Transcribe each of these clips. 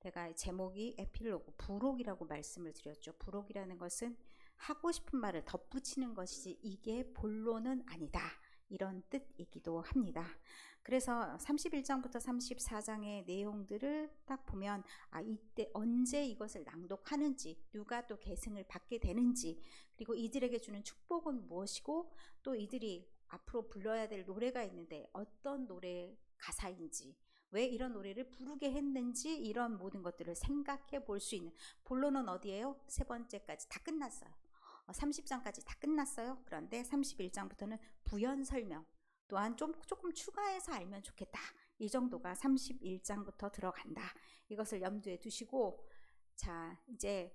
제가 제목이 에필로그, 부록이라고 말씀을 드렸죠. 부록이라는 것은 하고 싶은 말을 덧붙이는 것이지 이게 본론은 아니다, 이런 뜻이기도 합니다. 그래서 31장부터 34장의 내용들을 딱 보면 이때 언제 이것을 낭독하는지, 누가 또 계승을 받게 되는지, 그리고 이들에게 주는 축복은 무엇이고, 또 이들이 앞으로 불러야 될 노래가 있는데 어떤 노래 가사인지, 왜 이런 노래를 부르게 했는지, 이런 모든 것들을 생각해 볼 수 있는, 본론은 어디예요? 세 번째까지 다 끝났어요. 30장까지 다 끝났어요. 그런데 31장부터는 부연 설명, 또한 조금 추가해서 알면 좋겠다, 이 정도가 31장부터 들어간다. 이것을 염두에 두시고, 자, 이제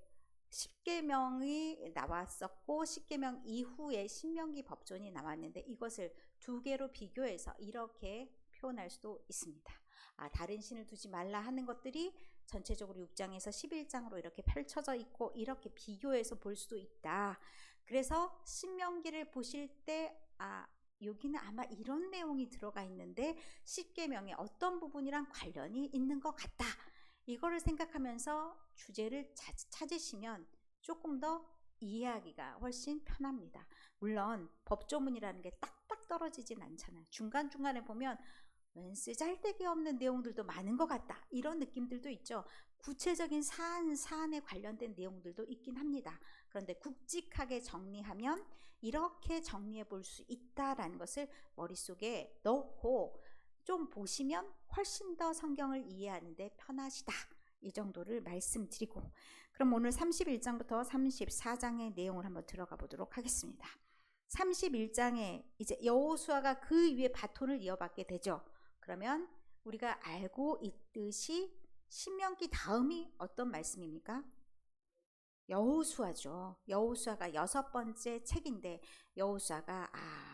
십계명이 나왔었고, 십계명 이후에 신명기 법존이 나왔는데, 이것을 두 개로 비교해서 이렇게 표현할 수도 있습니다. 다른 신을 두지 말라 하는 것들이 전체적으로 6장에서 11장으로 이렇게 펼쳐져 있고, 이렇게 비교해서 볼 수도 있다. 그래서 신명기를 보실 때 여기는 아마 이런 내용이 들어가 있는데 십계명의 어떤 부분이랑 관련이 있는 것 같다, 이거를 생각하면서 주제를 찾으시면 조금 더 이해하기가 훨씬 편합니다. 물론 법조문이라는 게 딱딱 떨어지진 않잖아요. 중간중간에 보면 웬 쓰잘데기 없는 내용들도 많은 것 같다, 이런 느낌들도 있죠. 구체적인 사안에 관련된 내용들도 있긴 합니다. 그런데 굵직하게 정리하면 이렇게 정리해 볼 수 있다라는 것을 머릿속에 넣고 좀 보시면 훨씬 더 성경을 이해하는 데 편하시다, 이 정도를 말씀드리고, 그럼 오늘 31장부터 34장의 내용을 한번 들어가 보도록 하겠습니다. 31장에 이제 여호수아가 그 위에 바톤을 이어받게 되죠. 그러면 우리가 알고 있듯이 신명기 다음이 어떤 말씀입니까? 여호수아죠. 여호수아가 6번째 책인데, 여호수아가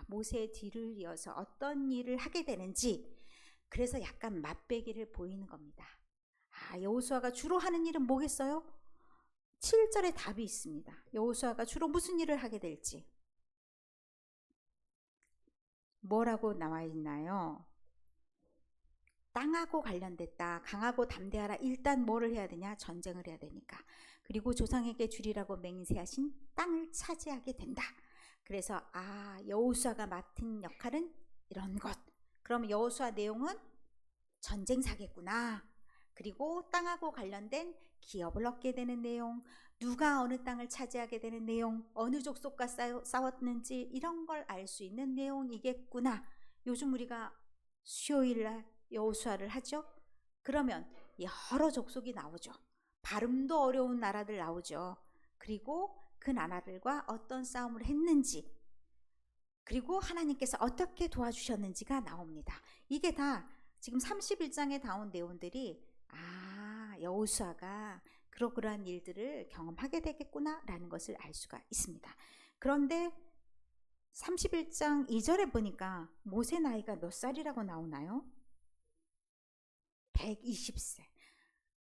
모세의 뒤를 이어서 어떤 일을 하게 되는지, 그래서 약간 맛배기를 보이는 겁니다. 여호수아가 주로 하는 일은 뭐겠어요? 7절에 답이 있습니다. 여호수아가 주로 무슨 일을 하게 될지 뭐라고 나와 있나요? 땅하고 관련됐다. 강하고 담대하라. 일단 뭐를 해야 되냐? 전쟁을 해야 되니까. 그리고 조상에게 주리라고 맹세하신 땅을 차지하게 된다. 그래서 여호수아가 맡은 역할은 이런 것. 그럼 여호수아 내용은 전쟁사겠구나. 그리고 땅하고 관련된 기업을 얻게 되는 내용, 누가 어느 땅을 차지하게 되는 내용, 어느 족속과 싸웠는지 이런 걸 알 수 있는 내용이겠구나. 요즘 우리가 수요일날 여호수아를 하죠. 그러면 여러 족속이 나오죠. 발음도 어려운 나라들 나오죠. 그리고 그 나라들과 어떤 싸움을 했는지, 그리고 하나님께서 어떻게 도와주셨는지가 나옵니다. 이게 다 지금 31장에 나온 내용들이 여호수아가 그러한 일들을 경험하게 되겠구나 라는 것을 알 수가 있습니다. 그런데 31장 2절에 보니까 모세 나이가 몇 살이라고 나오나요? 120세.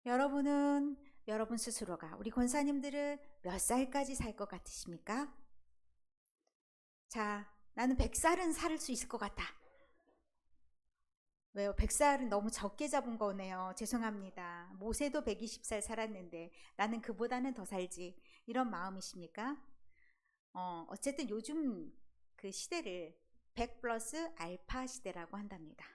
여러분은 여러분 스스로가, 우리 권사님들은 몇 살까지 살 것 같으십니까? 자, 나는 100살은 살 수 있을 것 같다. 왜요? 100살은 너무 적게 잡은 거네요. 죄송합니다. 모세도 120살 살았는데 나는 그보다는 더 살지, 이런 마음이십니까? 어쨌든 요즘 그 시대를 100 플러스 알파 시대라고 한답니다.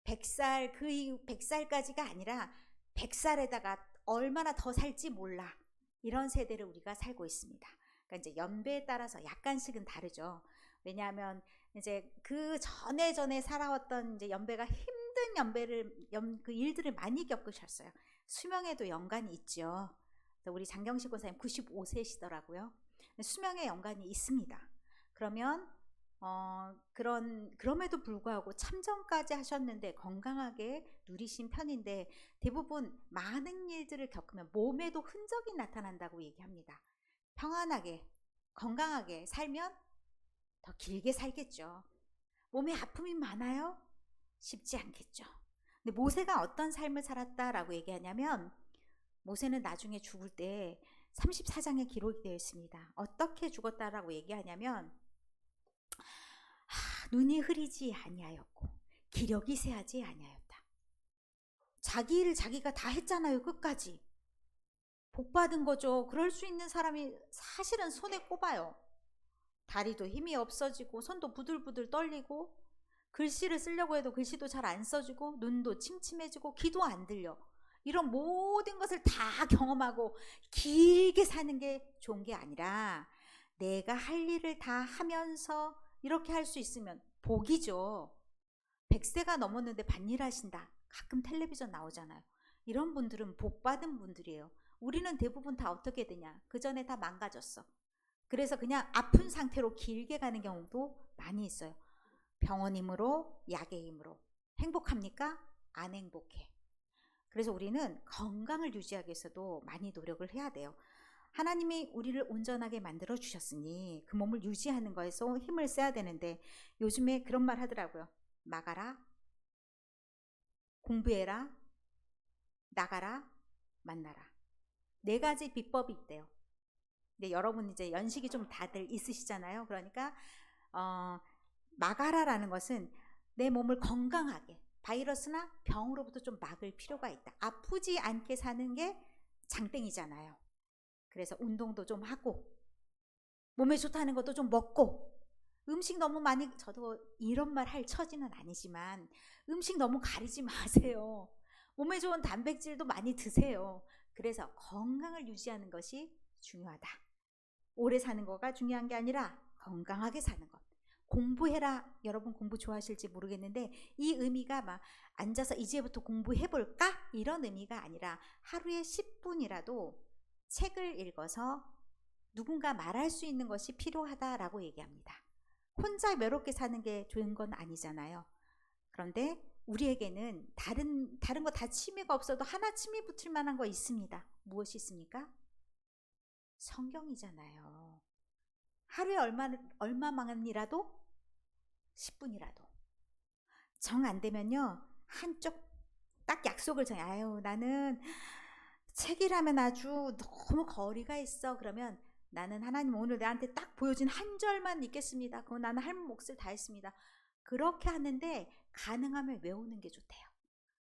100살, 그 이후 100살까지가 아니라 100살에다가 얼마나 더 살지 몰라, 이런 세대를 우리가 살고 있습니다. 그러니까 이제 연배에 따라서 약간씩은 다르죠. 왜냐하면 이제 그 전에 살아왔던 이제 연배가 힘든 그 일들을 많이 겪으셨어요. 수명에도 연관이 있죠. 우리 장경식 권사님 95세시더라고요. 수명에 연관이 있습니다. 그러면 그럼에도 불구하고 참정까지 하셨는데 건강하게 누리신 편인데, 대부분 많은 일들을 겪으면 몸에도 흔적이 나타난다고 얘기합니다. 평안하게 건강하게 살면 더 길게 살겠죠. 몸에 아픔이 많아요? 쉽지 않겠죠. 근데 모세가 어떤 삶을 살았다라고 얘기하냐면, 모세는 나중에 죽을 때 34장에 기록이 되어 있습니다. 어떻게 죽었다라고 얘기하냐면, 눈이 흐리지 아니하였고 기력이 쇠하지 아니하였다. 자기 일 자기가 다 했잖아요. 끝까지. 복 받은 거죠. 그럴 수 있는 사람이 사실은 손에 꼽아요. 다리도 힘이 없어지고 손도 부들부들 떨리고 글씨를 쓰려고 해도 글씨도 잘 안 써지고 눈도 침침해지고 귀도 안 들려. 이런 모든 것을 다 경험하고 길게 사는 게 좋은 게 아니라 내가 할 일을 다 하면서 이렇게 할 수 있으면 복이죠. 100세가 넘었는데 밭일 하신다. 가끔 텔레비전 나오잖아요. 이런 분들은 복 받은 분들이에요. 우리는 대부분 다 어떻게 되냐? 그 전에 다 망가졌어. 그래서 그냥 아픈 상태로 길게 가는 경우도 많이 있어요. 병원 힘으로, 약의 힘으로. 행복합니까? 안 행복해. 그래서 우리는 건강을 유지하기 위해서도 많이 노력을 해야 돼요. 하나님이 우리를 온전하게 만들어 주셨으니 그 몸을 유지하는 거에서 힘을 써야 되는데 요즘에 그런 말 하더라고요. 막아라, 공부해라, 나가라, 만나라. 4가지 비법이 있대요. 근데 여러분 이제 연식이 좀 다들 있으시잖아요. 그러니까 막아라라는 것은 내 몸을 건강하게 바이러스나 병으로부터 좀 막을 필요가 있다. 아프지 않게 사는 게 장땡이잖아요. 그래서 운동도 좀 하고 몸에 좋다는 것도 좀 먹고 음식 너무 많이, 저도 이런 말 할 처지는 아니지만 음식 너무 가리지 마세요. 몸에 좋은 단백질도 많이 드세요. 그래서 건강을 유지하는 것이 중요하다. 오래 사는 거가 중요한 게 아니라 건강하게 사는 것. 공부해라. 여러분 공부 좋아하실지 모르겠는데 이 의미가 막 앉아서 이제부터 공부해볼까? 이런 의미가 아니라 하루에 10분이라도 책을 읽어서 누군가 말할 수 있는 것이 필요하다라고 얘기합니다. 혼자 외롭게 사는 게 좋은 건 아니잖아요. 그런데 우리에게는 다른 거 다 취미가 없어도 하나 취미 붙일 만한 거 있습니다. 무엇이 있습니까? 성경이잖아요. 하루에 얼마만이라도 10분이라도 정 안 되면요 한쪽 딱 약속을 정해. 아유 나는 책이라면 아주 너무 거리가 있어. 그러면 나는 하나님 오늘 나한테 딱 보여준 한 절만 읽겠습니다. 그건 나는 할 몫을 다 했습니다. 그렇게 하는데 가능하면 외우는 게 좋대요.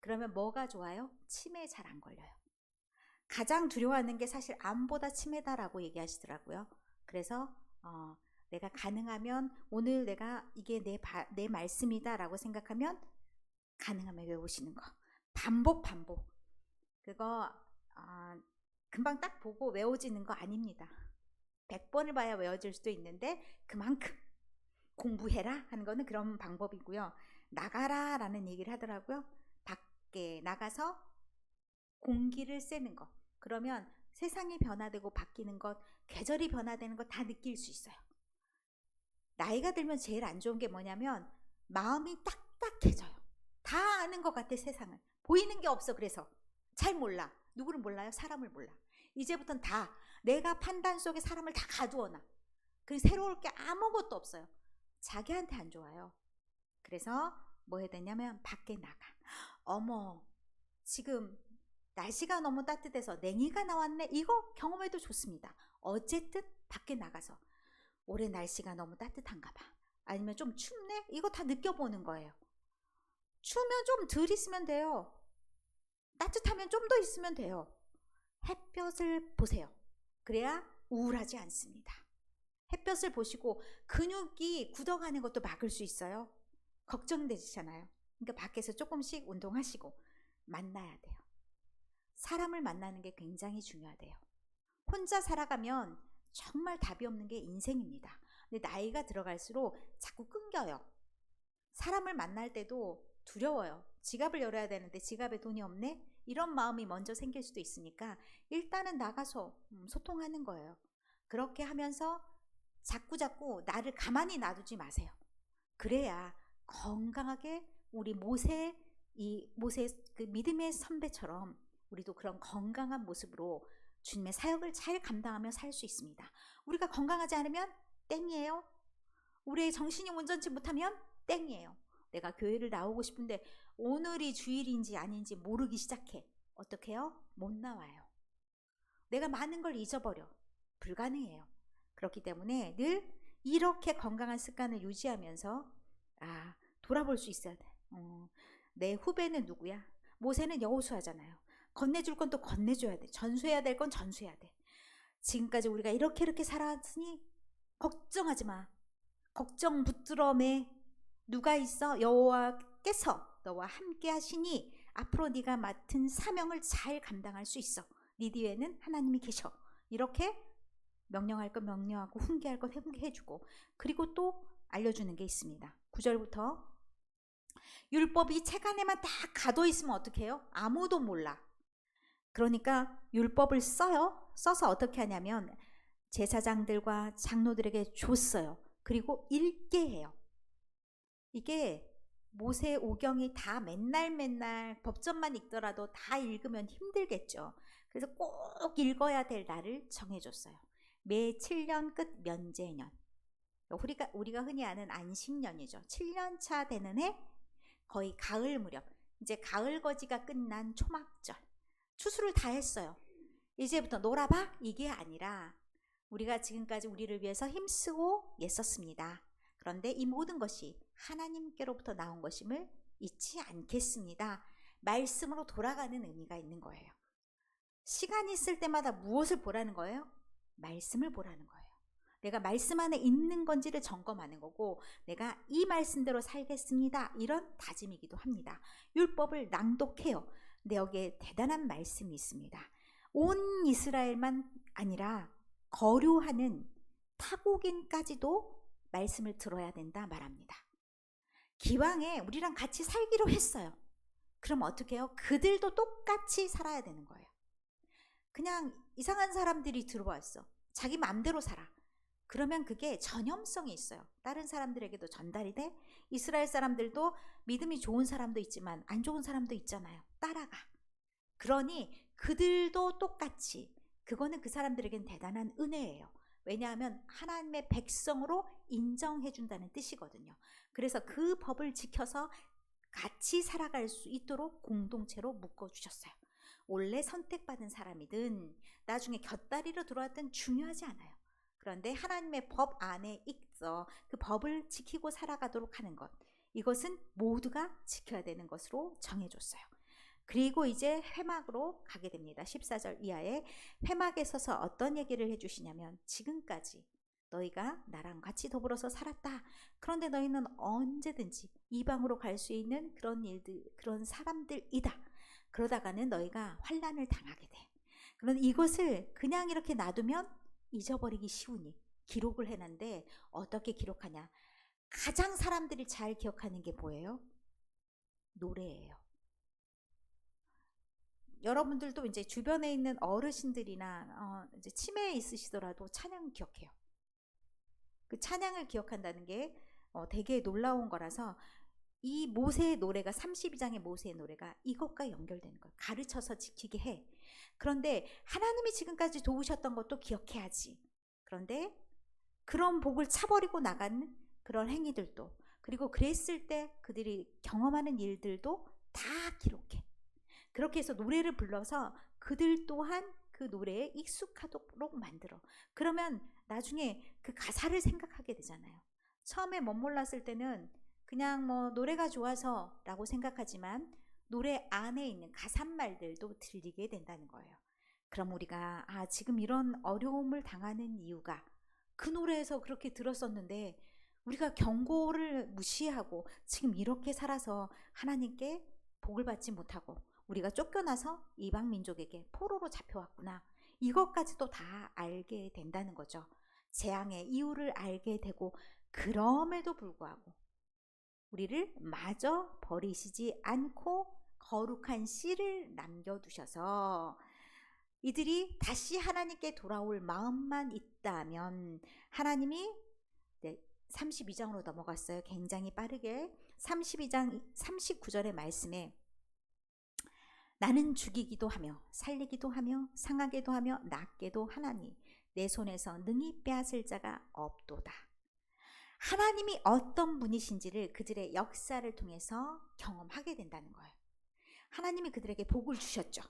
그러면 뭐가 좋아요? 치매에 잘 안 걸려요. 가장 두려워하는 게 사실 암보다 치매다라고 얘기하시더라고요. 그래서 내가 가능하면 오늘 내가 이게 내 말씀이다라고 생각하면 가능하면 외우시는 거. 반복. 그거 금방 딱 보고 외워지는 거 아닙니다. 100번을 봐야 외워질 수도 있는데 그만큼 공부해라 하는 거는 그런 방법이고요. 나가라 라는 얘기를 하더라고요. 밖에 나가서 공기를 쐬는 거. 그러면 세상이 변화되고 바뀌는 것, 계절이 변화되는 것 다 느낄 수 있어요. 나이가 들면 제일 안 좋은 게 뭐냐면 마음이 딱딱해져요. 다 아는 것 같아 세상을. 보이는 게 없어. 그래서 잘 몰라. 누구를 몰라요? 사람을 몰라. 이제부터는 다 내가 판단 속에 사람을 다 가두어놔. 그리고 새로울 게 아무것도 없어요. 자기한테 안 좋아요. 그래서 뭐 해야 되냐면 밖에 나가. 어머 지금 날씨가 너무 따뜻해서 냉이가 나왔네. 이거 경험해도 좋습니다. 어쨌든 밖에 나가서 올해 날씨가 너무 따뜻한가 봐. 아니면 좀 춥네? 이거 다 느껴보는 거예요. 추우면 좀 덜 있으면 돼요. 따뜻하면 좀 더 있으면 돼요. 햇볕을 보세요. 그래야 우울하지 않습니다. 햇볕을 보시고 근육이 굳어가는 것도 막을 수 있어요. 걱정되시잖아요. 그러니까 밖에서 조금씩 운동하시고 만나야 돼요. 사람을 만나는 게 굉장히 중요하대요. 혼자 살아가면 정말 답이 없는 게 인생입니다. 근데 나이가 들어갈수록 자꾸 끊겨요. 사람을 만날 때도 두려워요. 지갑을 열어야 되는데 지갑에 돈이 없네? 이런 마음이 먼저 생길 수도 있으니까 일단은 나가서 소통하는 거예요. 그렇게 하면서 자꾸 나를 가만히 놔두지 마세요. 그래야 건강하게 우리 모세 그 믿음의 선배처럼 우리도 그런 건강한 모습으로 주님의 사역을 잘 감당하며 살 수 있습니다. 우리가 건강하지 않으면 땡이에요. 우리의 정신이 온전치 못하면 땡이에요. 내가 교회를 나오고 싶은데 오늘이 주일인지 아닌지 모르기 시작해. 어떻게 해요? 못 나와요. 내가 많은 걸 잊어버려. 불가능해요. 그렇기 때문에 늘 이렇게 건강한 습관을 유지하면서 돌아볼 수 있어야 돼. 내 후배는 누구야? 모세는 여호수아잖아요. 건네줄 건 또 건네줘야 돼. 전수해야 될 건 전수해야 돼. 지금까지 우리가 이렇게 살았으니 걱정하지 마. 걱정 붙들어매. 누가 있어? 여호와께서 너와 함께 하시니 앞으로 네가 맡은 사명을 잘 감당할 수 있어. 네 뒤에는 하나님이 계셔. 이렇게 명령할 건 명령하고 훈계할 건 훈계해주고, 그리고 또 알려주는 게 있습니다. 9절부터 율법이 책 안에만 딱 가둬 있으면 어떻게 해요? 아무도 몰라. 그러니까 율법을 써서 어떻게 하냐면 제사장들과 장로들에게 줬어요. 그리고 읽게 해요. 이게 모세 오경이 다 맨날 법전만 읽더라도 다 읽으면 힘들겠죠. 그래서 꼭 읽어야 될 날을 정해줬어요. 매 7년 끝 면제년. 우리가 흔히 아는 안식년이죠. 7년 차 되는 해, 거의 가을 무렵, 이제 가을 거지가 끝난 초막절, 추수를 다 했어요. 이제부터 놀아봐? 이게 아니라 우리가 지금까지 우리를 위해서 힘쓰고 애썼습니다. 그런데 이 모든 것이 하나님께로부터 나온 것임을 잊지 않겠습니다. 말씀으로 돌아가는 의미가 있는 거예요. 시간이 있을 때마다 무엇을 보라는 거예요? 말씀을 보라는 거예요. 내가 말씀 안에 있는 건지를 점검하는 거고, 내가 이 말씀대로 살겠습니다, 이런 다짐이기도 합니다. 율법을 낭독해요. 근데 여기에 대단한 말씀이 있습니다. 온 이스라엘만 아니라 거류하는 타국인까지도 말씀을 들어야 된다 말합니다. 기왕에 우리랑 같이 살기로 했어요. 그럼 어떻게 해요? 그들도 똑같이 살아야 되는 거예요. 그냥 이상한 사람들이 들어왔어. 자기 마음대로 살아. 그러면 그게 전염성이 있어요. 다른 사람들에게도 전달이 돼. 이스라엘 사람들도 믿음이 좋은 사람도 있지만 안 좋은 사람도 있잖아요. 따라가. 그러니 그들도 똑같이, 그거는 그 사람들에겐 대단한 은혜예요. 왜냐하면 하나님의 백성으로 인정해 준다는 뜻이거든요. 그래서 그 법을 지켜서 같이 살아갈 수 있도록 공동체로 묶어주셨어요. 원래 선택받은 사람이든 나중에 곁다리로 들어왔든 중요하지 않아요. 그런데 하나님의 법 안에 있어 그 법을 지키고 살아가도록 하는 것, 이것은 모두가 지켜야 되는 것으로 정해줬어요. 그리고 이제 회막으로 가게 됩니다. 14절 이하에 회막에 서서 어떤 얘기를 해주시냐면, 지금까지 너희가 나랑 같이 더불어서 살았다. 그런데 너희는 언제든지 이방으로 갈 수 있는 그런 일들, 그런 사람들이다. 그러다가는 너희가 환난을 당하게 돼. 그런데 이것을 그냥 이렇게 놔두면 잊어버리기 쉬우니 기록을 해놨는데, 어떻게 기록하냐? 가장 사람들이 잘 기억하는 게 뭐예요? 노래예요. 여러분들도 이제 주변에 있는 어르신들이나 이제 치매에 있으시더라도 찬양 기억해요. 그 찬양을 기억한다는 게 되게 놀라운 거라서, 이 모세의 노래가 32장의 모세의 노래가 이것과 연결되는 거예요. 가르쳐서 지키게 해. 그런데 하나님이 지금까지 도우셨던 것도 기억해야지. 그런데 그런 복을 차버리고 나가는 그런 행위들도, 그리고 그랬을 때 그들이 경험하는 일들도 다 기록해. 그렇게 해서 노래를 불러서 그들 또한 그 노래에 익숙하도록 만들어. 그러면 나중에 그 가사를 생각하게 되잖아요. 처음에 멋몰랐을 때는 그냥 뭐 노래가 좋아서 라고 생각하지만 노래 안에 있는 가사말들도 들리게 된다는 거예요. 그럼 우리가 지금 이런 어려움을 당하는 이유가 그 노래에서 그렇게 들었었는데 우리가 경고를 무시하고 지금 이렇게 살아서 하나님께 복을 받지 못하고 우리가 쫓겨나서 이방 민족에게 포로로 잡혀왔구나. 이것까지도 다 알게 된다는 거죠. 재앙의 이유를 알게 되고, 그럼에도 불구하고 우리를 마저 버리시지 않고 거룩한 씨를 남겨두셔서 이들이 다시 하나님께 돌아올 마음만 있다면 하나님이 32장으로 넘어갔어요. 굉장히 빠르게. 32장 39절의 말씀에 나는 죽이기도 하며 살리기도 하며 상하게도 하며 낫게도 하나니 내 손에서 능히 빼앗을 자가 없도다. 하나님이 어떤 분이신지를 그들의 역사를 통해서 경험하게 된다는 거예요. 하나님이 그들에게 복을 주셨죠.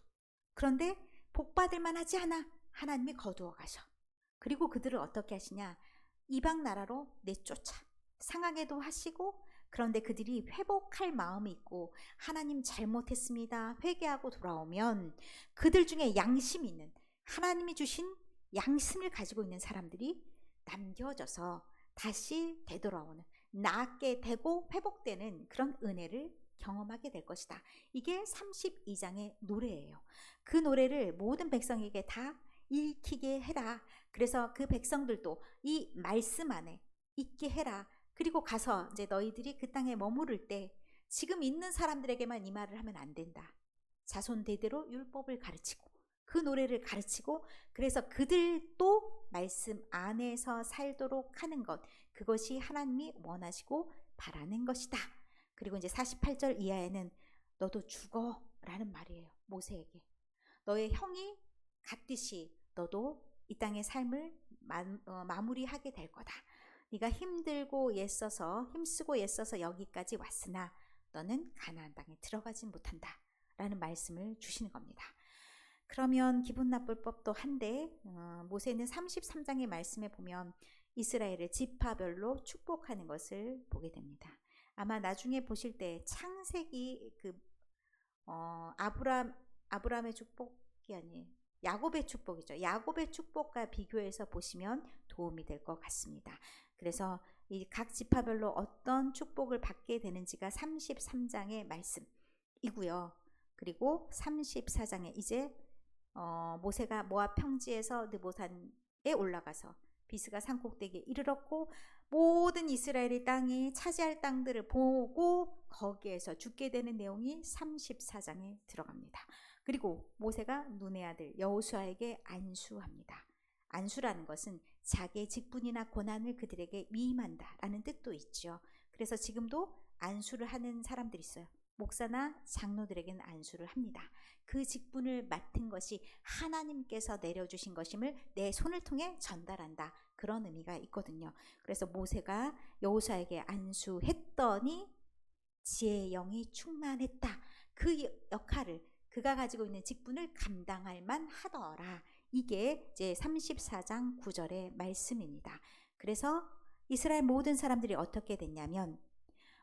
그런데 복 받을 만하지 않아 하나님이 거두어 가셔. 그리고 그들을 어떻게 하시냐? 이방 나라로 내쫓아 상하게도 하시고 그런데 그들이 회복할 마음이 있고 하나님 잘못했습니다, 회개하고 돌아오면 그들 중에 양심이 있는, 하나님이 주신 양심을 가지고 있는 사람들이 남겨져서 다시 되돌아오는, 낫게 되고 회복되는 그런 은혜를 경험하게 될 것이다. 이게 32장의 노래예요. 그 노래를 모든 백성에게 다 읽히게 해라. 그래서 그 백성들도 이 말씀 안에 있게 해라. 그리고 가서 이제 너희들이 그 땅에 머무를 때 지금 있는 사람들에게만 이 말을 하면 안 된다. 자손 대대로 율법을 가르치고 그 노래를 가르치고, 그래서 그들도 말씀 안에서 살도록 하는 것, 그것이 하나님이 원하시고 바라는 것이다. 그리고 이제 48절 이하에는 너도 죽어 라는 말이에요. 모세에게 너의 형이 갔듯이 너도 이 땅의 삶을 마무리하게 될 거다. 네가 힘쓰고 애써서 여기까지 왔으나 너는 가나안 땅에 들어가지 못한다 라는 말씀을 주시는 겁니다. 그러면 기분 나쁠 법도 한데 모세는 33장의 말씀에 보면 이스라엘을 지파별로 축복하는 것을 보게 됩니다. 아마 나중에 보실 때 창세기 아브라함의 축복이 아니에요. 야곱의 축복이죠. 야곱의 축복과 비교해서 보시면 도움이 될 것 같습니다. 그래서 이 각 지파별로 어떤 축복을 받게 되는지가 33장의 말씀이고요. 그리고 34장에 이제 모세가 모압 평지에서 느보산에 올라가서 비스가 산 꼭대기에 이르렀고 모든 이스라엘의 땅이 차지할 땅들을 보고 거기에서 죽게 되는 내용이 34장에 들어갑니다. 그리고 모세가 눈의 아들 여호수아에게 안수합니다. 안수라는 것은 자기의 직분이나 고난을 그들에게 위임한다라는 뜻도 있죠. 그래서 지금도 안수를 하는 사람들이 있어요. 목사나 장로들에게는 안수를 합니다. 그 직분을 맡은 것이 하나님께서 내려주신 것임을 내 손을 통해 전달한다. 그런 의미가 있거든요. 그래서 모세가 여호수아에게 안수했더니 지혜의 영이 충만했다. 그 역할을, 그가 가지고 있는 직분을 감당할 만하더라. 이게 이제 34장 9절의 말씀입니다. 그래서 이스라엘 모든 사람들이 어떻게 됐냐면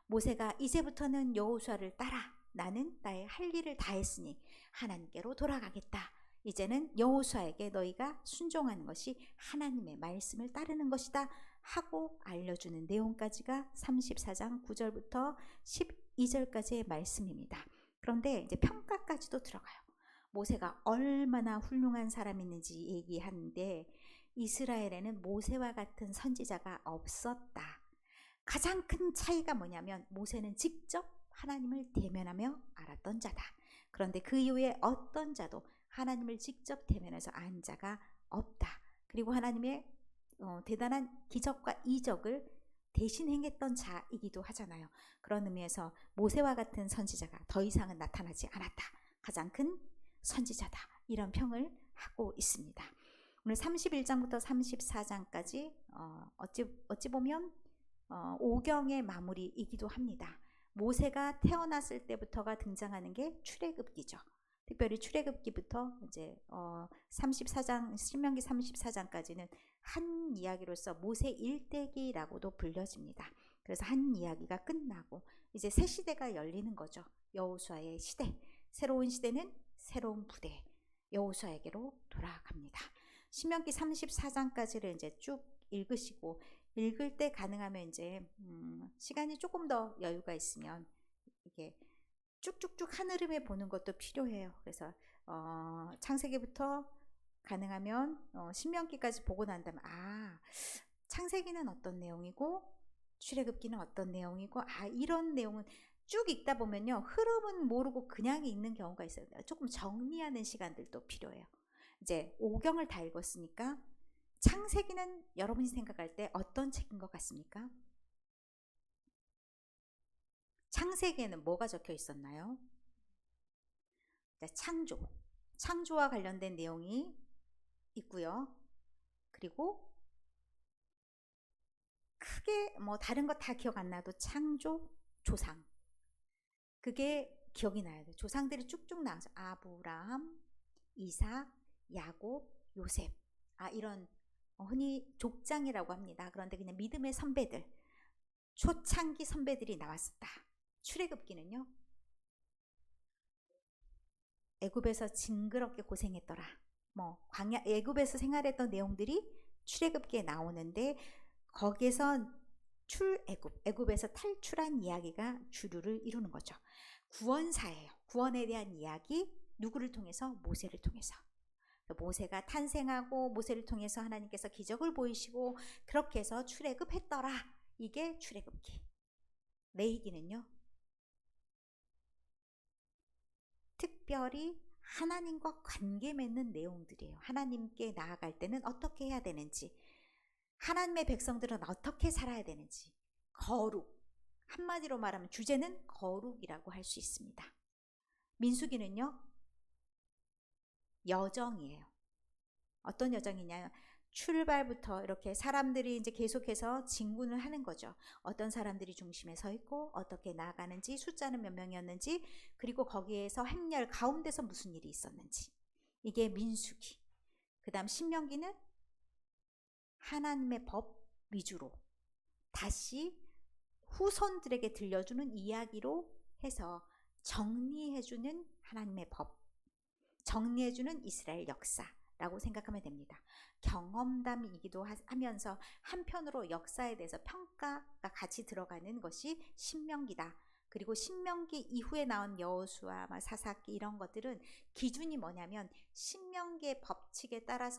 모세가 이제부터는 여호수아를 따라 나는 나의 할 일을 다 했으니 하나님께로 돌아가겠다. 이제는 여호수아에게 너희가 순종하는 것이 하나님의 말씀을 따르는 것이다 하고 알려주는 내용까지가 34장 9절부터 12절까지의 말씀입니다. 그런데 이제 평가까지도 들어가요. 모세가 얼마나 훌륭한 사람이었는지 얘기하는데 이스라엘에는 모세와 같은 선지자가 없었다. 가장 큰 차이가 뭐냐면 모세는 직접 하나님을 대면하며 알았던 자다. 그런데 그 이후에 어떤 자도 하나님을 직접 대면해서 안 자가 없다. 그리고 하나님의 대단한 기적과 이적을 대신 행했던 자이기도 하잖아요. 그런 의미에서 모세와 같은 선지자가 더 이상은 나타나지 않았다. 가장 큰 선지자다. 이런 평을 하고 있습니다. 오늘 31장부터 34장까지 어찌 보면 오경의 마무리이기도 합니다. 모세가 태어났을 때부터가 등장하는 게 출애굽기죠. 특별히 출애굽기부터 이제 34장 신명기 34장까지는 한 이야기로서 모세 일대기라고도 불려집니다. 그래서 한 이야기가 끝나고 이제 새 시대가 열리는 거죠. 여호수아의 시대. 새로운 시대는 새로운 부대 여호수아에게로 돌아갑니다. 신명기 34장까지를 이제 쭉 읽으시고 읽을 때 가능하면 이제 시간이 조금 더 여유가 있으면 이게 쭉쭉쭉 한 흐름에 보는 것도 필요해요. 그래서 창세기부터 가능하면 신명기까지 보고 난 다음에 창세기는 어떤 내용이고 출애굽기는 어떤 내용이고 이런 내용은 쭉 읽다 보면요 흐름은 모르고 그냥 읽는 경우가 있어요. 조금 정리하는 시간들도 필요해요. 이제 오경을 다 읽었으니까 창세기는 여러분이 생각할 때 어떤 책인 것 같습니까? 창세기에는 뭐가 적혀 있었나요? 창조와 관련된 내용이 있고요. 그리고 크게 뭐 다른 거 다 기억 안 나도 창조, 조상, 그게 기억이 나야 돼요. 조상들이 쭉쭉 나와서 아브라함, 이삭, 야곱, 요셉, 이런 흔히 족장이라고 합니다. 그런데 그냥 믿음의 선배들, 초창기 선배들이 나왔었다. 출애굽기는요, 애굽에서 징그럽게 고생했더라. 뭐 광야 애굽에서 생활했던 내용들이 출애굽기에 나오는데 거기에서 애굽에서 탈출한 이야기가 주류를 이루는 거죠. 구원사예요. 구원에 대한 이야기, 누구를 통해서? 모세를 통해서. 모세가 탄생하고 모세를 통해서 하나님께서 기적을 보이시고 그렇게 해서 출애굽했더라. 이게 출애굽기. 레위기는요, 특별히 하나님과 관계 맺는 내용들이에요. 하나님께 나아갈 때는 어떻게 해야 되는지, 하나님의 백성들은 어떻게 살아야 되는지, 거룩. 한마디로 말하면 주제는 거룩이라고 할 수 있습니다. 민수기는요, 여정이에요. 어떤 여정이냐면 출발부터 이렇게 사람들이 이제 계속해서 진군을 하는 거죠. 어떤 사람들이 중심에 서 있고 어떻게 나아가는지, 숫자는 몇 명이었는지, 그리고 거기에서 행렬 가운데서 무슨 일이 있었는지. 이게 민수기. 그 다음 신명기는 하나님의 법 위주로 다시 후손들에게 들려주는 이야기로 해서 정리해주는 하나님의 법, 정리해주는 이스라엘 역사라고 생각하면 됩니다. 경험담이기도 하면서 한편으로 역사에 대해서 평가가 같이 들어가는 것이 신명기다. 그리고 신명기 이후에 나온 여호수아, 사사기 이런 것들은 기준이 뭐냐면 신명기의 법칙에 따라서